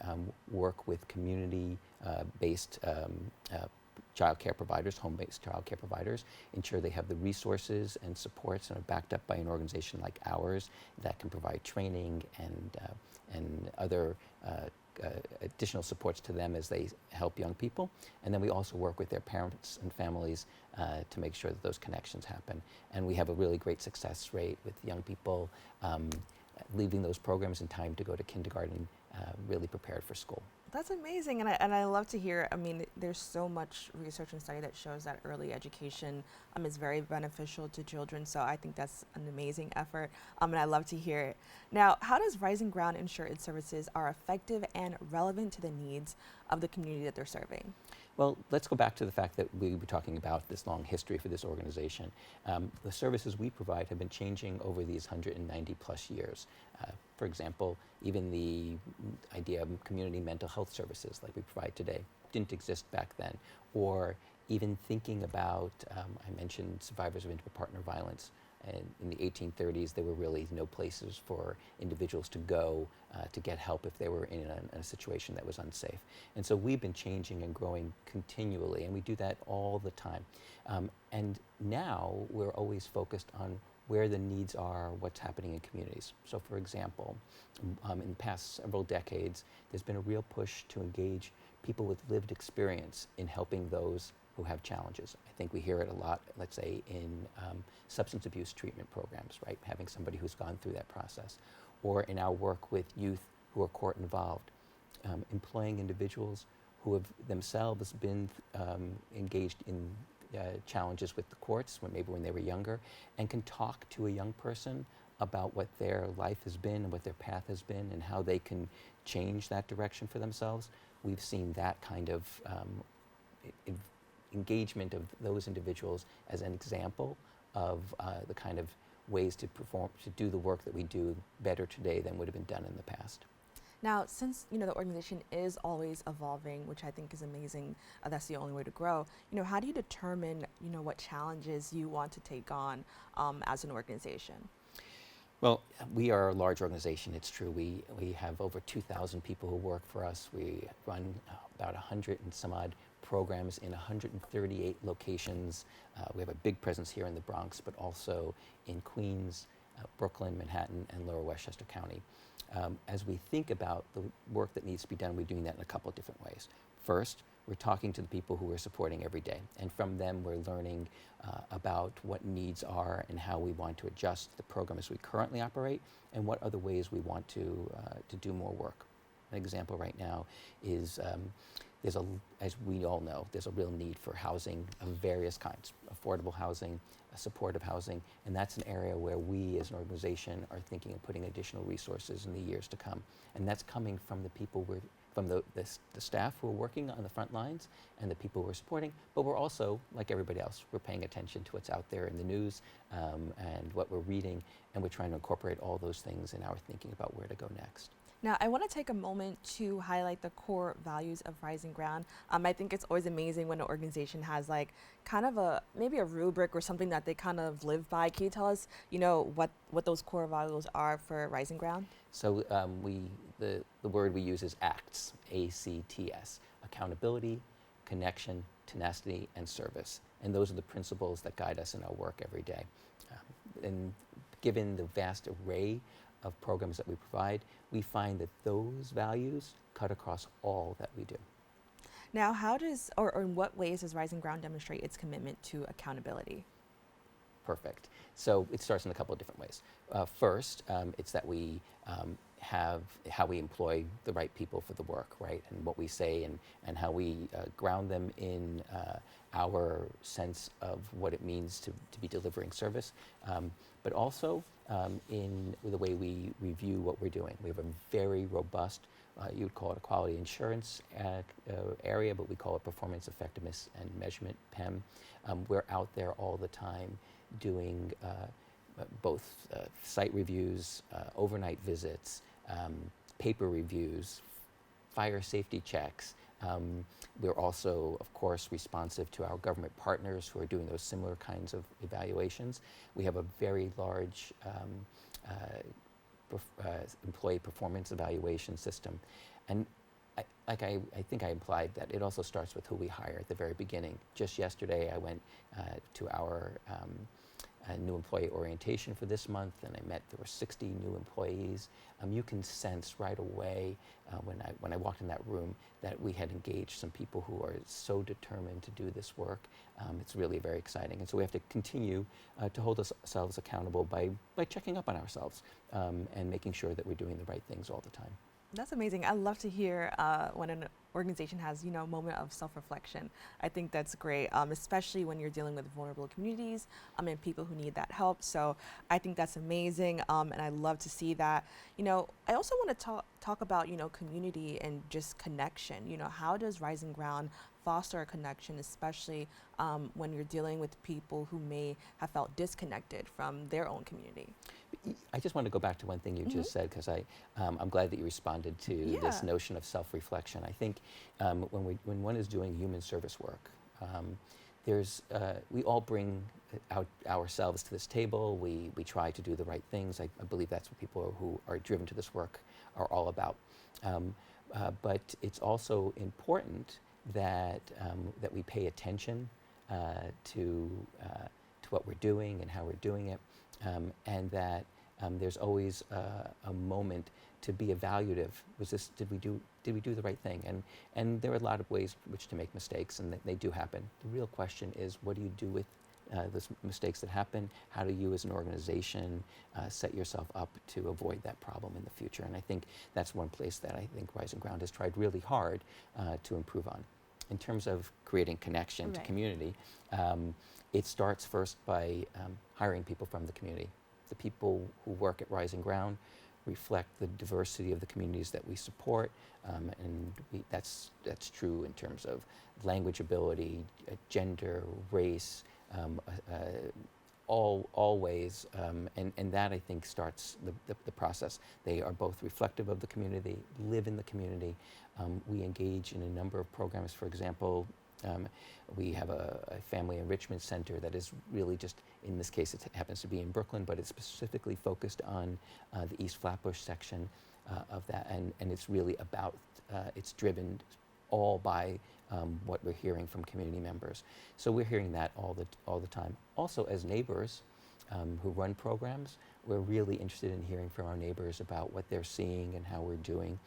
[SPEAKER 5] work with community-based childcare providers, home-based childcare providers, ensure they have the resources and supports and are backed up by an organization like ours that can provide training and other additional supports to them as they help young people. And then we also work with their parents and families to make sure that those connections happen. And we have a really great success rate with young people leaving those programs in time to go to kindergarten, really prepared for school.
[SPEAKER 1] That's amazing, and I love to hear. I mean, there's so much research and study that shows that early education is very beneficial to children. So I think that's an amazing effort, and I love to hear it. Now, how does Rising Ground ensure its services are effective and relevant to the needs of the community that they're serving?
[SPEAKER 5] Well, let's go back to the fact that we were talking about this long history for this organization. The services we provide have been changing over these 190 plus years. For example, even the idea of community mental health services like we provide today didn't exist back then. Or even thinking about, I mentioned survivors of intimate partner violence. And in the 1830s, there were really no places for individuals to go to get help if they were in a situation that was unsafe. And so we've been changing and growing continually, and we do that all the time. And now we're always focused on where the needs are, what's happening in communities. So for example, in the past several decades, there's been a real push to engage people with lived experience in helping those who have challenges. I think we hear it a lot, let's say, in substance abuse treatment programs, right? Having somebody who's gone through that process. Or in our work with youth who are court involved, employing individuals who have themselves been engaged in challenges with the courts, maybe when they were younger, and can talk to a young person about what their life has been and what their path has been and how they can change that direction for themselves. We've seen that kind of engagement of those individuals as an example of the kind of ways to do the work that we do better today than would have been done in the past.
[SPEAKER 1] Now, since the organization is always evolving, which I think is amazing, that's the only way to grow. How do you determine what challenges you want to take on as an organization?
[SPEAKER 5] Well, we are a large organization. It's true. We have over 2,000 people who work for us. We run about 100 and some odd programs in 138 locations. We have a big presence here in the Bronx, but also in Queens, Brooklyn, Manhattan, and Lower Westchester County. As we think about the work that needs to be done, we're doing that in a couple of different ways. First, we're talking to the people who we're supporting every day, and from them we're learning about what needs are and how we want to adjust the program as we currently operate, and what other ways we want to do more work. An example right now is as we all know, there's a real need for housing of various kinds, affordable housing, supportive housing, and that's an area where we as an organization are thinking of putting additional resources in the years to come. And that's coming from the people from the staff who are working on the front lines and the people who are supporting, but we're also, like everybody else, we're paying attention to what's out there in the news and what we're reading, and we're trying to incorporate all those things in our thinking about where to go next.
[SPEAKER 1] Now, I want to take a moment to highlight the core values of Rising Ground. I think it's always amazing when an organization has like kind of maybe a rubric or something that they kind of live by. Can you tell us, what those core values are for Rising Ground?
[SPEAKER 5] So the word we use is ACTS, A-C-T-S, accountability, connection, tenacity, and service. And those are the principles that guide us in our work every day. And given the vast array of programs that we provide, we find that those values cut across all that we do.
[SPEAKER 1] Now, how does, or in what ways does Rising Ground demonstrate its commitment to accountability?
[SPEAKER 5] Perfect. So it starts in a couple of different ways. First, it's that we have how we employ the right people for the work, right? And what we say and how we ground them in our sense of what it means to be delivering service, but also in the way we review what we're doing. We have a very robust, you would call it a quality assurance area, but we call it performance effectiveness and measurement, PEM. We're out there all the time doing both site reviews, overnight visits, paper reviews, fire safety checks. We're also, of course, responsive to our government partners who are doing those similar kinds of evaluations. We have a very large employee performance evaluation system. And I think I implied that it also starts with who we hire at the very beginning. Just yesterday, I went to our new employee orientation for this month, and there were 60 new employees. You can sense right away when I walked in that room that we had engaged some people who are so determined to do this work. It's really very exciting, and so we have to continue to hold ourselves accountable by checking up on ourselves and making sure that we're doing the right things all the time.
[SPEAKER 1] That's amazing. I love to hear when an organization has, a moment of self-reflection. I think that's great, especially when you're dealing with vulnerable communities and people who need that help. So I think that's amazing, and I love to see that. I also want to talk about, community and just connection. How does Rising Ground foster a connection, especially when you're dealing with people who may have felt disconnected from their own community?
[SPEAKER 5] I just want to go back to one thing you just said, because I'm glad that you responded to this notion of self-reflection. I think when one is doing human service work, we all bring ourselves to this table. We try to do the right things. I believe that's what people who are driven to this work are all about. But it's also important that we pay attention to what we're doing and how we're doing it. And that there's always a moment to be evaluative. Did we do the right thing? And there are a lot of ways which to make mistakes, and they do happen. The real question is, what do you do with those mistakes that happen? How do you as an organization set yourself up to avoid that problem in the future? And I think that's one place that I think Rising Ground has tried really hard to improve on. In terms of creating connection to community, it starts first by hiring people from the community. The people who work at Rising Ground reflect the diversity of the communities that we support, and that's true in terms of language ability, gender, race, all ways, and that I think starts the process. They are both reflective of the community, live in the community. We engage in a number of programs. For example, we have a family enrichment center that is really just, in this case it happens to be in Brooklyn, but it's specifically focused on the East Flatbush section of that, and it's really about, it's driven all by what we're hearing from community members. So we're hearing that all the time. Also, as neighbors who run programs, we're really interested in hearing from our neighbors about what they're seeing and how we're doing,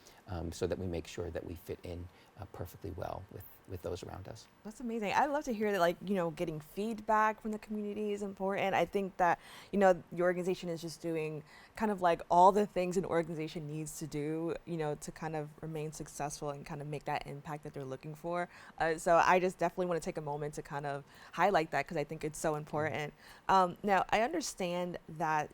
[SPEAKER 5] so that we make sure that we fit in perfectly well with those around us.
[SPEAKER 1] That's amazing. I love to hear that, like, getting feedback from the community is important. I think that, your organization is just doing kind of like all the things an organization needs to do, to kind of remain successful and kind of make that impact that they're looking for. So I just definitely want to take a moment to kind of highlight that because I think it's so important. Now, I understand that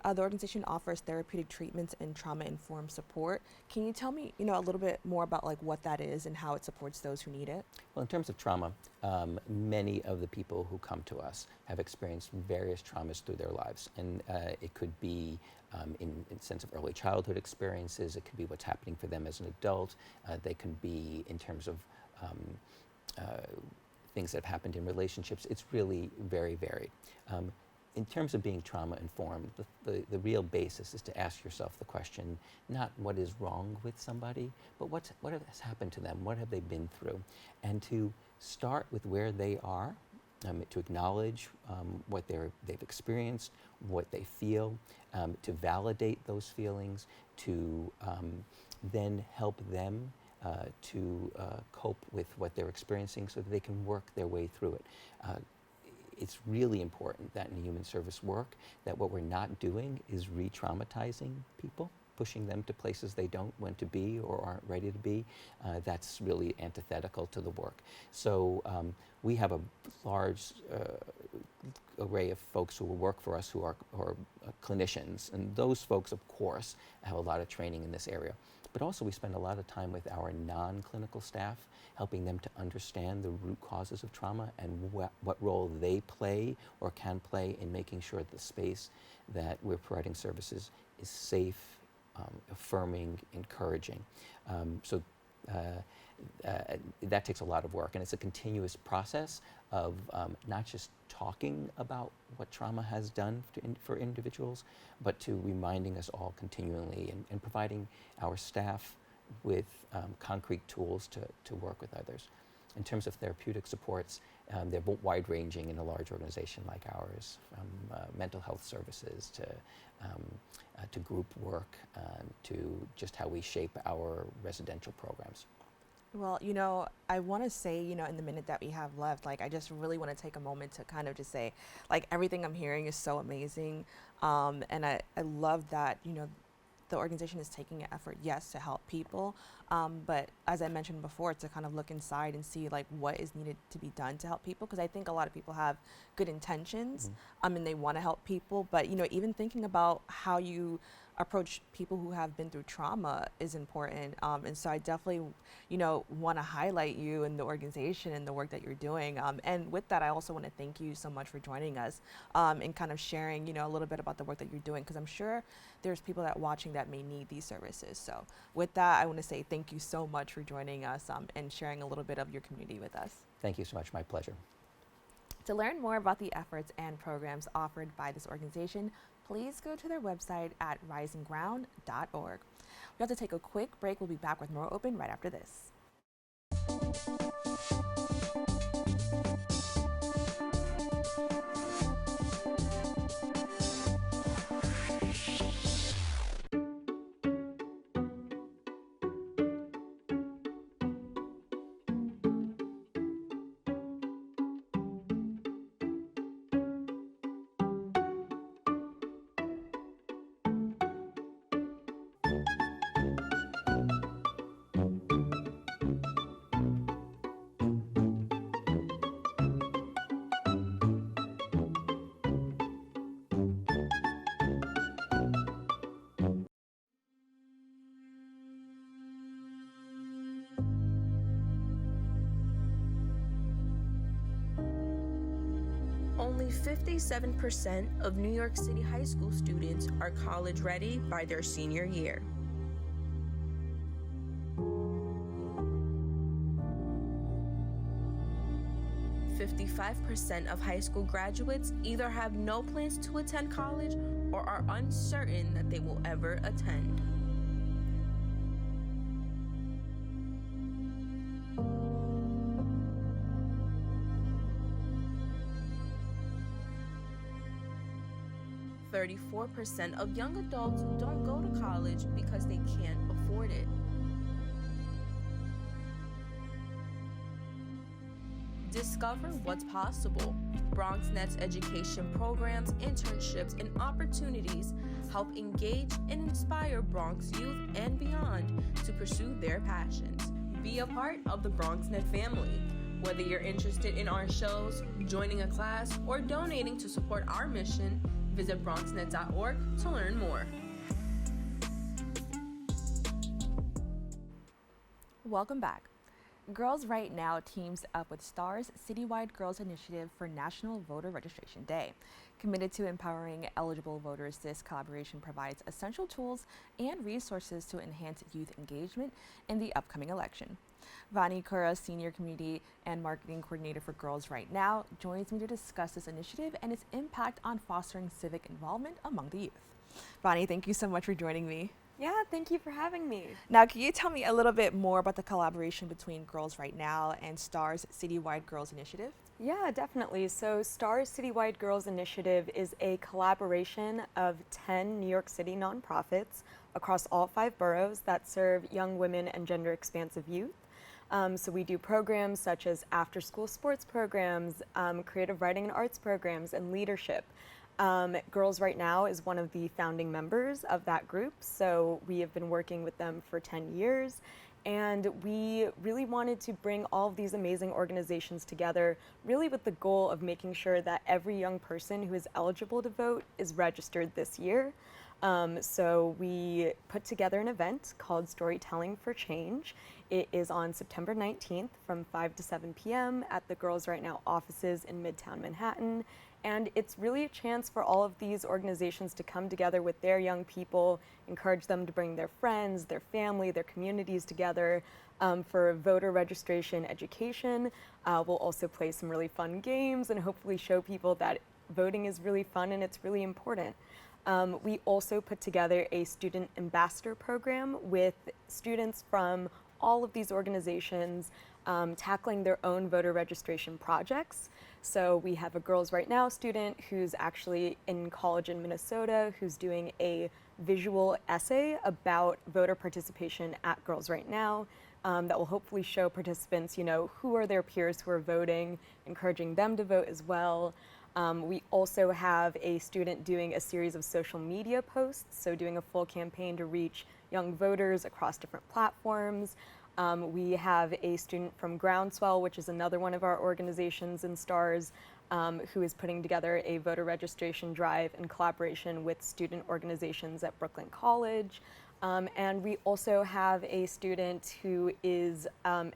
[SPEAKER 1] the organization offers therapeutic treatments and trauma-informed support. Can you tell me, a little bit more about like what that is and how it supports those who need it?
[SPEAKER 5] Well, in terms of trauma, many of the people who come to us have experienced various traumas through their lives, and it could be in sense of early childhood experiences. It could be what's happening for them as an adult. They can be in terms of things that have happened in relationships. It's really very varied. In terms of being trauma-informed, the real basis is to ask yourself the question, not what is wrong with somebody, but what has happened to them, what have they been through, and to start with where they are, to acknowledge what they've experienced, what they feel, to validate those feelings, to then help them to cope with what they're experiencing so that they can work their way through it. It's really important that in human service work, that what we're not doing is re-traumatizing people, pushing them to places they don't want to be or aren't ready to be. That's really antithetical to the work. So we have a large array of folks who will work for us who are clinicians, and those folks, of course, have a lot of training in this area. But also we spend a lot of time with our non-clinical staff, helping them to understand the root causes of trauma and what role they play or can play in making sure that the space that we're providing services is safe, affirming, encouraging. So that takes a lot of work, and it's a continuous process of not just talking about what trauma has done for individuals, but to reminding us all continually and providing our staff with concrete tools to work with others. In terms of therapeutic supports, they're wide-ranging in a large organization like ours, from mental health services to group work, to just how we shape our residential programs.
[SPEAKER 1] Well, I want to say, in the minute that we have left, like, I just really want to take a moment to kind of just say, like, everything I'm hearing is so amazing. And I love that, the organization is taking an effort, yes, to help people. But as I mentioned before, to kind of look inside and see like what is needed to be done to help people. Because I think a lot of people have good intentions, and they want to help people. But, even thinking about how you approach people who have been through trauma is important. And so I definitely, want to highlight you and the organization and the work that you're doing. And with that, I also want to thank you so much for joining us and kind of sharing, a little bit about the work that you're doing, because I'm sure there's people that watching that may need these services. So with that, I want to say thank you so much for joining us and sharing a little bit of your community with us.
[SPEAKER 5] Thank you so much. My pleasure.
[SPEAKER 1] To learn more about the efforts and programs offered by this organization, please go to their website at risingground.org. We have to take a quick break. We'll be back with more Open right after this.
[SPEAKER 6] Only 57% of New York City high school students are college ready by their senior year. .5% of high school graduates either have no plans to attend college or are uncertain that they will ever attend. .34% of young adults don't go to college because they can't afford it. Discover what's possible. BronxNet's education programs, internships, and opportunities help engage and inspire Bronx youth and beyond to pursue their passions. Be a part of the BronxNet family. Whether you're interested in our shows, joining a class, or donating to support our mission, visit BronxNet.org to learn more.
[SPEAKER 1] Welcome back. Girls Right Now teams up with STAR's Citywide Girls Initiative for National Voter Registration Day. Committed to empowering eligible voters, this collaboration provides essential tools and resources to enhance youth engagement in the upcoming election. Vahni, Kurra, Senior Community and Marketing Coordinator for Girls Right Now, joins me to discuss this initiative and its impact on fostering civic involvement among the youth. Vahni, thank you so much for joining me.
[SPEAKER 7] Yeah, thank you for having me.
[SPEAKER 1] Now, can you tell me a little bit more about the collaboration between Girls Right Now and STAR's Citywide Girls Initiative?
[SPEAKER 7] Yeah, definitely. So STAR's Citywide Girls Initiative is a collaboration of 10 New York City nonprofits across all 5 boroughs that serve young women and gender-expansive youth. So we do programs such as after-school sports programs, creative writing and arts programs, and leadership. Girls Right Now is one of the founding members of that group, so we have been working with them for 10 years, and we really wanted to bring all of these amazing organizations together, really with the goal of making sure that every young person who is eligible to vote is registered this year. So we put together an event called Storytelling for Change. It is on September 19th from 5 to 7 p.m. at the Girls Right Now offices in Midtown Manhattan. And it's really a chance for all of these organizations to come together with their young people, encourage them to bring their friends, their family, their communities together for voter registration education. We'll also play some really fun games and hopefully show people that voting is really fun and it's really important. We also put together a student ambassador program with students from all of these organizations tackling their own voter registration projects. So we have a Girls Right Now student who's actually in college in Minnesota who's doing a visual essay about voter participation at Girls Right Now that will hopefully show participants, you know, who are their peers who are voting, encouraging them to vote as well. We also have a student doing a series of social media posts, so doing a full campaign to reach young voters across different platforms. We have a student from Groundswell, which is another one of our organizations in STARS, who is putting together a voter registration drive in collaboration with student organizations at Brooklyn College. And we also have a student who is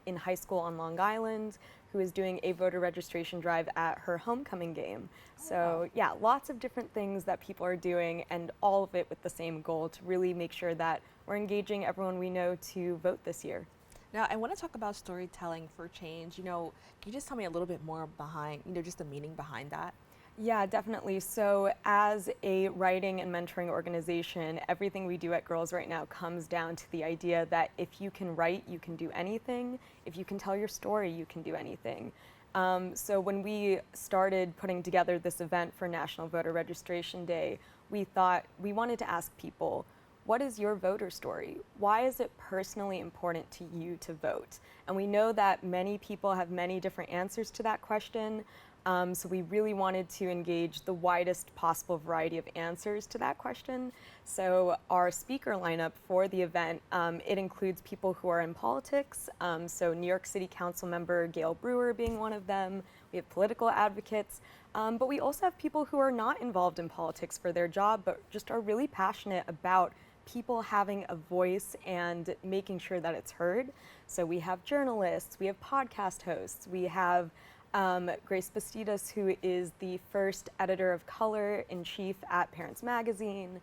[SPEAKER 7] in high school on Long Island, who is doing a voter registration drive at her homecoming game. So yeah, lots of different things that people are doing, and all of it with the same goal to really make sure that we're engaging everyone we know to vote this year.
[SPEAKER 1] Now, I want to talk about storytelling for change. You know, can you just tell me a little bit more behind, you know, just the meaning behind that?
[SPEAKER 7] Yeah, definitely. So as a writing and mentoring organization, everything we do at Girls Right Now comes down to the idea that if you can write, you can do anything. If you can tell your story, you can do anything. So when we started putting together this event for National Voter Registration Day, we thought we wanted to ask people, what is your voter story? Why is it personally important to you to vote? And we know that many people have many different answers to that question. So we really wanted to engage the widest possible variety of answers to that question. So our speaker lineup for the event, it includes people who are in politics. So New York City Council member Gail Brewer being one of them. We have political advocates, but we also have people who are not involved in politics for their job, but just are really passionate about people having a voice and making sure that it's heard. So we have journalists, we have podcast hosts, we have Grace Bastidas, who is the first editor of color-in-chief at Parents Magazine,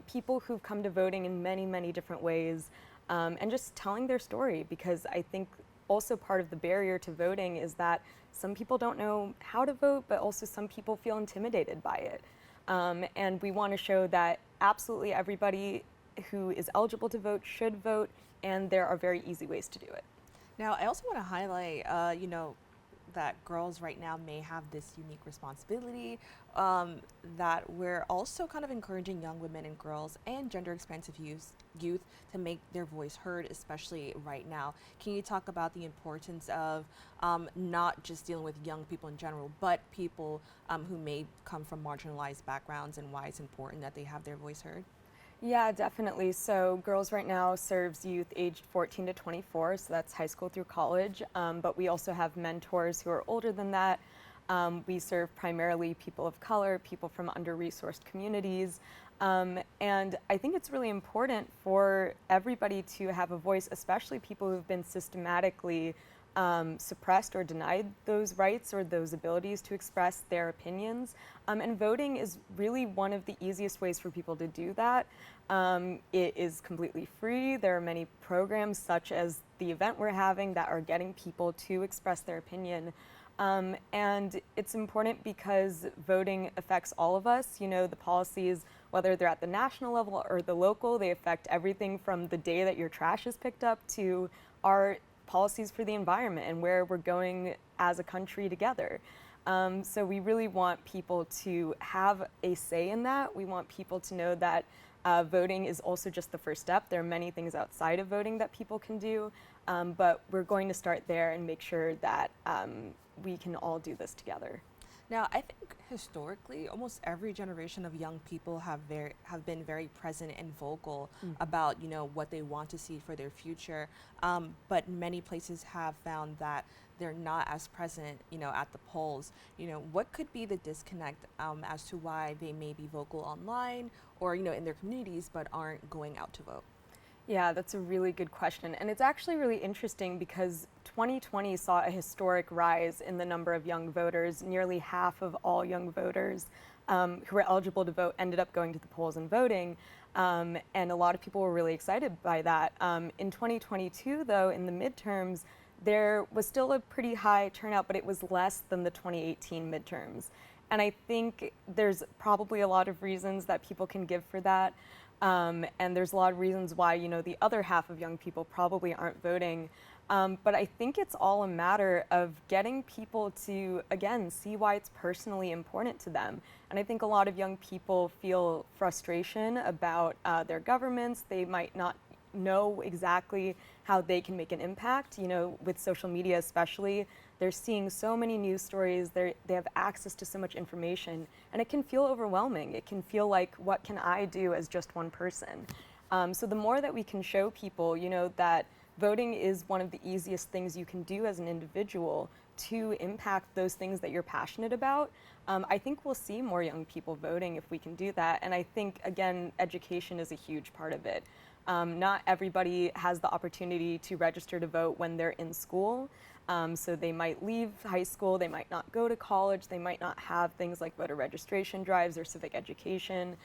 [SPEAKER 7] people who've come to voting in many, many different ways, and just telling their story, because I think also part of the barrier to voting is that some people don't know how to vote, but also some people feel intimidated by it. And we want to show that absolutely everybody who is eligible to vote should vote, and there are very easy ways to do it.
[SPEAKER 1] Now, I also want to highlight, that girls right now may have this unique responsibility, that we're also kind of encouraging young women and girls and gender expansive youth to make their voice heard, especially right now. Can you talk about the importance of not just dealing with young people in general, but people who may come from marginalized backgrounds, and why it's important that they have their voice heard?
[SPEAKER 7] Yeah, definitely. So Girls Right Now serves youth aged 14 to 24, so that's high school through college. But we also have mentors who are older than that. We serve primarily people of color, people from under-resourced communities. And I think it's really important for everybody to have a voice, especially people who've been systematically suppressed or denied those rights or those abilities to express their opinions. And voting is really one of the easiest ways for people to do that. It is completely free. There are many programs such as the event we're having that are getting people to express their opinion. And it's important because voting affects all of us. You know, the policies, whether they're at the national level or the local, they affect everything from the day that your trash is picked up to our policies for the environment and where we're going as a country together. So we really want people to have a say in that. We want people to know that voting is also just the first step. There are many things outside of voting that people can do, but we're going to start there and make sure that we can all do this together.
[SPEAKER 1] Now, I think historically, almost every generation of young people have been very present and vocal about, you know, what they want to see for their future. But many places have found that they're not as present, you know, at the polls. You know, what could be the disconnect as to why they may be vocal online or, you know, in their communities, but aren't going out to vote?
[SPEAKER 7] Yeah, that's a really good question. And it's actually really interesting because 2020 saw a historic rise in the number of young voters. Nearly half of all young voters who were eligible to vote ended up going to the polls and voting. And a lot of people were really excited by that. In 2022, though, in the midterms, there was still a pretty high turnout, but it was less than the 2018 midterms. And I think there's probably a lot of reasons that people can give for that. And there's a lot of reasons why, you know, the other half of young people probably aren't voting. But I think it's all a matter of getting people to, again, see why it's personally important to them. And I think a lot of young people feel frustration about their governments. They might not know exactly how they can make an impact. You know, with social media especially, they're seeing so many news stories, they have access to so much information, and it can feel overwhelming. It can feel like, what can I do as just one person? So the more that we can show people, you know, that voting is one of the easiest things you can do as an individual to impact those things that you're passionate about, I think we'll see more young people voting if we can do that. And I think, again, education is a huge part of it. Not everybody has the opportunity to register to vote when they're in school. So they might leave high school, they might not go to college, they might not have things like voter registration drives or civic education.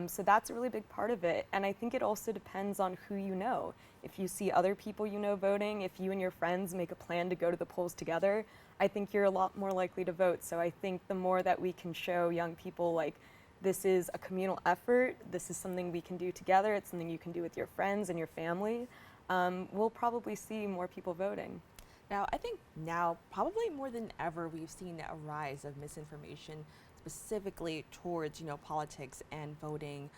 [SPEAKER 7] So that's a really big part of it. And I think it also depends on who you know. If you see other people you know voting, if you and your friends make a plan to go to the polls together, I think you're a lot more likely to vote. So I think the more that we can show young people, like, this is a communal effort, this is something we can do together, it's something you can do with your friends and your family, we'll probably see more people voting.
[SPEAKER 1] Now, I think now, probably more than ever, we've seen a rise of misinformation, specifically towards, you know, politics and voting,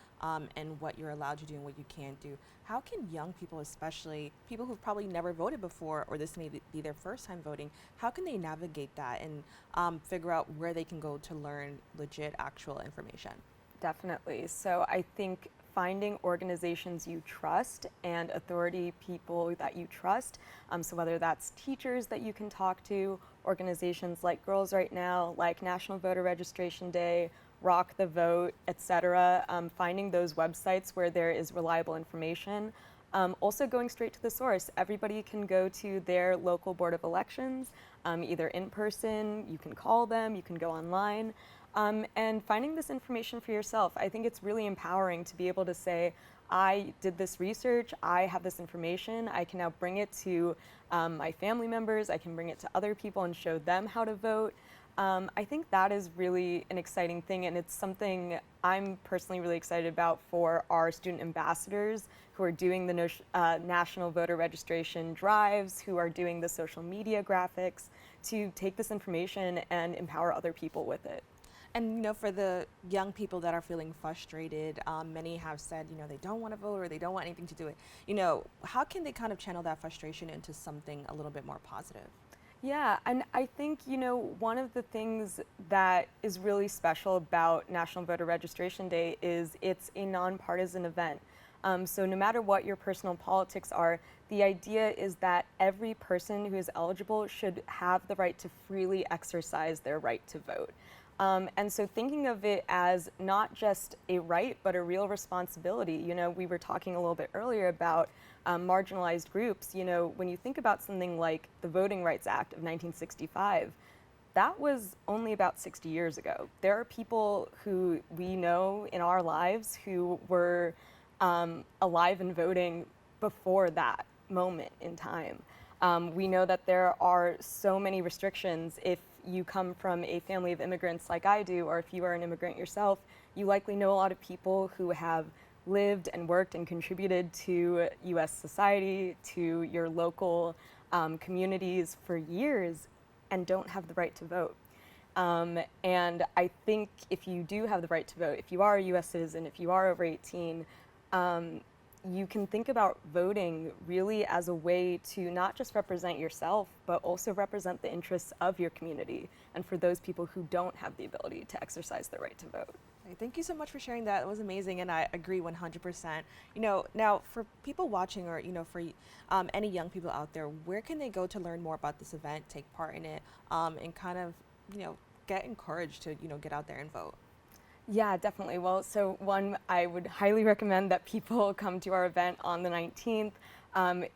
[SPEAKER 1] and what you're allowed to do and what you can't do. How can young people, especially people who've probably never voted before, or this may be their first time voting, how can they navigate that and figure out where they can go to learn legit, actual information?
[SPEAKER 7] Definitely. So I think finding organizations you trust and authority people that you trust, so whether that's teachers that you can talk to, organizations like Girls Right Now, like National Voter Registration Day, Rock the Vote, etc., finding those websites where there is reliable information. Also going straight to the source. Everybody can go to their local board of elections, either in person, you can call them, you can go online. And finding this information for yourself. I think it's really empowering to be able to say, I did this research, I have this information, I can now bring it to my family members, I can bring it to other people and show them how to vote. I think that is really an exciting thing, and it's something I'm personally really excited about for our student ambassadors who are doing the national voter registration drives, who are doing the social media graphics, to take this information and empower other people with it.
[SPEAKER 1] And, you know, for the young people that are feeling frustrated, many have said, you know, they don't want to vote or they don't want anything to do it. You know, how can they kind of channel that frustration into something a little bit more positive?
[SPEAKER 7] Yeah, and I think, you know, one of the things that is really special about National Voter Registration Day is it's a nonpartisan event. So no matter what your personal politics are, the idea is that every person who is eligible should have the right to freely exercise their right to vote. And so thinking of it as not just a right, but a real responsibility. You know, we were talking a little bit earlier about marginalized groups. You know, when you think about something like the Voting Rights Act of 1965, that was only about 60 years ago. There are people who we know in our lives who were alive and voting before that moment in time. We know that there are so many restrictions. If you come from a family of immigrants like I do, or if you are an immigrant yourself, you likely know a lot of people who have lived and worked and contributed to US society, to your local communities for years and don't have the right to vote. And I think if you do have the right to vote, if you are a US citizen, if you are over 18, you can think about voting really as a way to not just represent yourself, but also represent the interests of your community and for those people who don't have the ability to exercise their right to vote.
[SPEAKER 1] Thank you so much for sharing that. It was amazing, and I agree 100%. You know, now for people watching, or you know, for any young people out there, where can they go to learn more about this event, take part in it, and kind of, you know, get encouraged to, you know, get out there and vote?
[SPEAKER 7] Yeah, definitely. Well, so one, I would highly recommend that people come to our event on the 19th.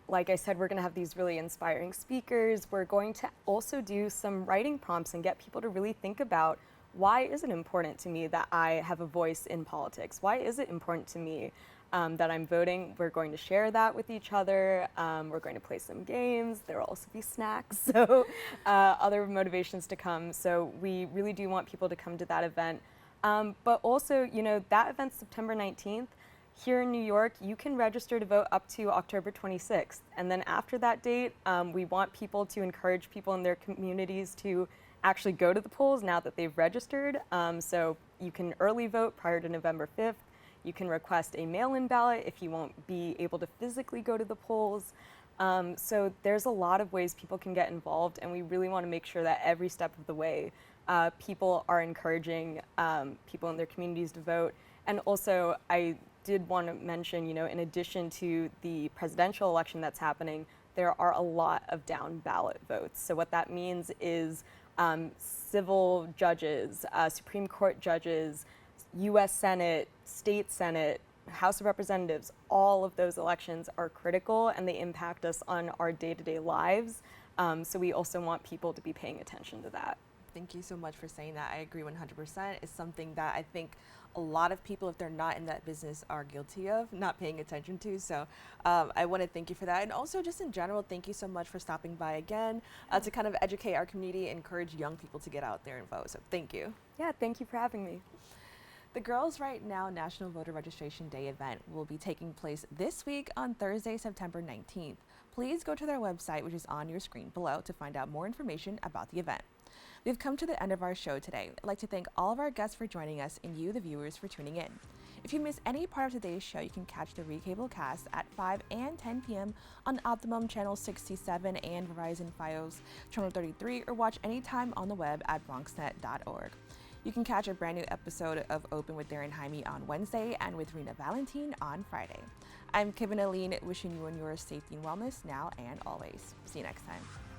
[SPEAKER 7] Like I said, we're going to have these really inspiring speakers. We're going to also do some writing prompts and get people to really think about, why is it important to me that I have a voice in politics? Why is it important to me that I'm voting? We're going to share that with each other. We're going to play some games. There will also be snacks, so other motivations to come. So we really do want people to come to that event. But also, you know, that event's September 19th. Here in New York, you can register to vote up to October 26th. And then after that date, we want people to encourage people in their communities to actually go to the polls now that they've registered. So you can early vote prior to November 5th. You can request a mail-in ballot if you won't be able to physically go to the polls. So there's a lot of ways people can get involved, and we really want to make sure that every step of the way people are encouraging people in their communities to vote. And also, I did want to mention, you know, in addition to the presidential election that's happening, there are a lot of down ballot votes. So what that means is civil judges, Supreme Court judges, US Senate, State Senate, House of Representatives, all of those elections are critical and they impact us on our day-to-day lives. So we also want people to be paying attention to that.
[SPEAKER 1] Thank you so much for saying that. I agree 100%. It's something that I think a lot of people, if they're not in that business, are guilty of not paying attention to. So I want to thank you for that. And also just in general, thank you so much for stopping by again to kind of educate our community and encourage young people to get out there and vote. So thank you.
[SPEAKER 7] Yeah, thank you for having me.
[SPEAKER 1] The Girls Right Now National Voter Registration Day event will be taking place this week on Thursday, September 19th. Please go to their website, which is on your screen below, to find out more information about the event. We've come to the end of our show today. I'd like to thank all of our guests for joining us and you, the viewers, for tuning in. If you missed any part of today's show, you can catch the Recable cast at 5 and 10 p.m. on Optimum Channel 67 and Verizon Fios Channel 33, or watch anytime on the web at BronxNet.org. You can catch a brand new episode of Open with Darren Hymie on Wednesday and with Rena Valentine on Friday. I'm Kibin Alleyne, wishing you and yours safety and wellness now and always. See you next time.